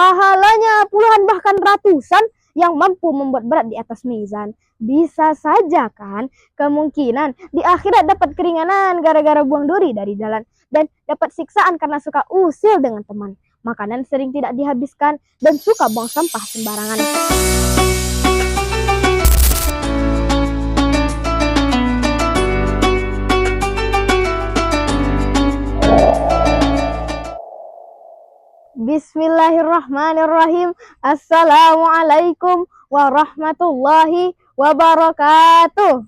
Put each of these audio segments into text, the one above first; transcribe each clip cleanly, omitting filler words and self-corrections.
pahalanya puluhan bahkan ratusan yang mampu membuat berat di atas mizan. Bisa saja kan kemungkinan di akhirat dapat keringanan gara-gara buang duri dari jalan, dan dapat siksaan karena suka usil dengan teman, makanan sering tidak dihabiskan, dan suka buang sampah sembarangan. Bismillahirrahmanirrahim. Assalamualaikum warahmatullahi wabarakatuh.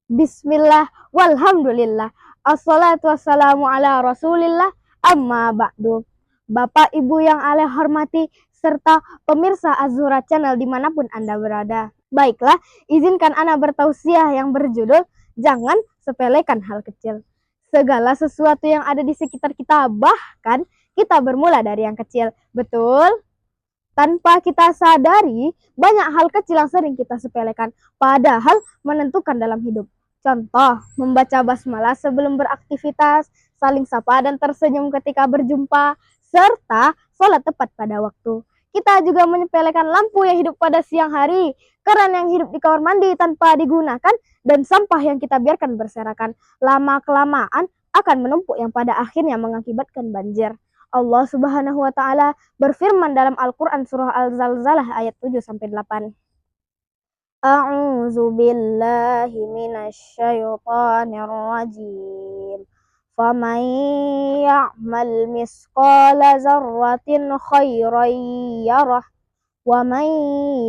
Bismillah walhamdulillah. Assalatu wassalamu ala rasulillah, amma ba'du. Bapak Ibu yang Allah hormati serta pemirsa Az-Zuhra Channel dimanapun Anda berada. Baiklah, izinkan Ana bertausiah yang berjudul Jangan Sepelekan Hal Kecil. Segala sesuatu yang ada di sekitar kita, bahkan kita bermula dari yang kecil. Betul? Tanpa kita sadari, banyak hal kecil yang sering kita sepelekan, padahal menentukan dalam hidup. Contoh, membaca basmalah sebelum beraktivitas, saling sapa dan tersenyum ketika berjumpa, serta sholat tepat pada waktu. Kita juga menyepelekan lampu yang hidup pada siang hari, keran yang hidup di kamar mandi tanpa digunakan, dan sampah yang kita biarkan berserakan. Lama-kelamaan akan menumpuk yang pada akhirnya mengakibatkan banjir. Allah Subhanahu wa taala berfirman dalam Al-Qur'an surah Al-Zalzalah ayat 7-8. A'udzu billahi minasyaitonir rajim. Faman ya'mal misqala dzarratin khairan yarah wa man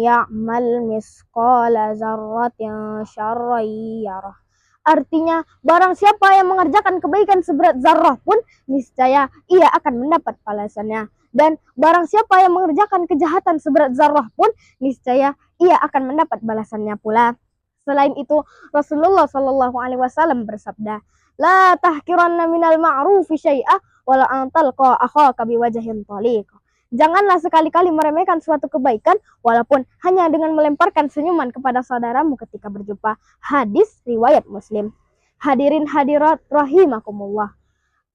ya'mal misqala dzarratin syarran yarah. Artinya, barang siapa yang mengerjakan kebaikan seberat zarrah pun, niscaya ia akan mendapat balasannya. Dan barang siapa yang mengerjakan kejahatan seberat zarrah pun, niscaya ia akan mendapat balasannya pula. Selain itu, Rasulullah Shallallahu Alaihi Wasallam bersabda, "La tahkiranna minal ma'rufi syai'ah wala an talqa akhaka biwajhin thaliq." Janganlah sekali-kali meremehkan suatu kebaikan, walaupun hanya dengan melemparkan senyuman kepada saudaramu ketika berjumpa. Hadis riwayat Muslim. Hadirin hadirat rahimakumullah.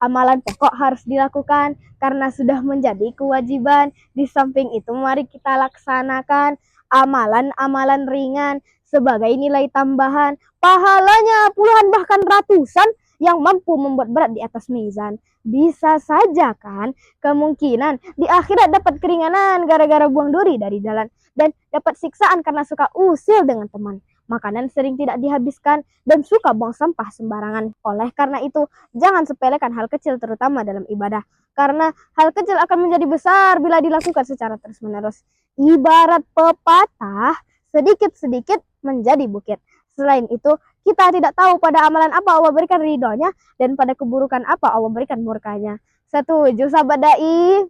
Amalan pokok harus dilakukan karena sudah menjadi kewajiban. Di samping itu, mari kita laksanakan amalan-amalan ringan sebagai nilai tambahan. Pahalanya puluhan bahkan ratusan yang mampu membuat berat di atas mizan. Bisa saja kan kemungkinan di akhirat dapat keringanan gara-gara buang duri dari jalan, dan dapat siksaan karena suka usil dengan teman, makanan sering tidak dihabiskan, dan suka buang sampah sembarangan. Oleh karena itu, jangan sepelekan hal kecil terutama dalam ibadah, karena hal kecil akan menjadi besar bila dilakukan secara terus-menerus. Ibarat pepatah, sedikit-sedikit menjadi bukit. Selain itu, kita tidak tahu pada amalan apa Allah berikan ridhonya, dan pada keburukan apa Allah berikan murkanya. Setuju sahabat dai?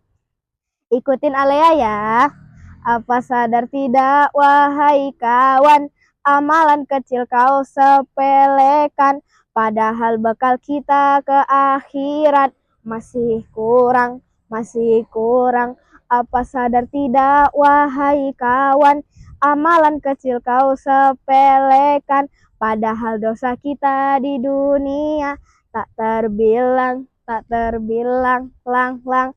Ikutin Alea ya. Apa sadar tidak wahai kawan, amalan kecil kau sepelekan, padahal bekal kita ke akhirat masih kurang, masih kurang. Apa sadar tidak wahai kawan, amalan kecil kau sepelekan, padahal dosa kita di dunia tak terbilang, lang-lang.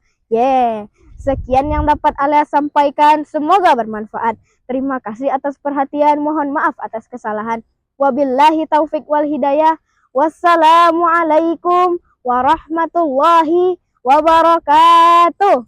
Sekian yang dapat Alia sampaikan, semoga bermanfaat. Terima kasih atas perhatian, mohon maaf atas kesalahan. Wabillahi taufik wal hidayah. Wassalamualaikum warahmatullahi wabarakatuh.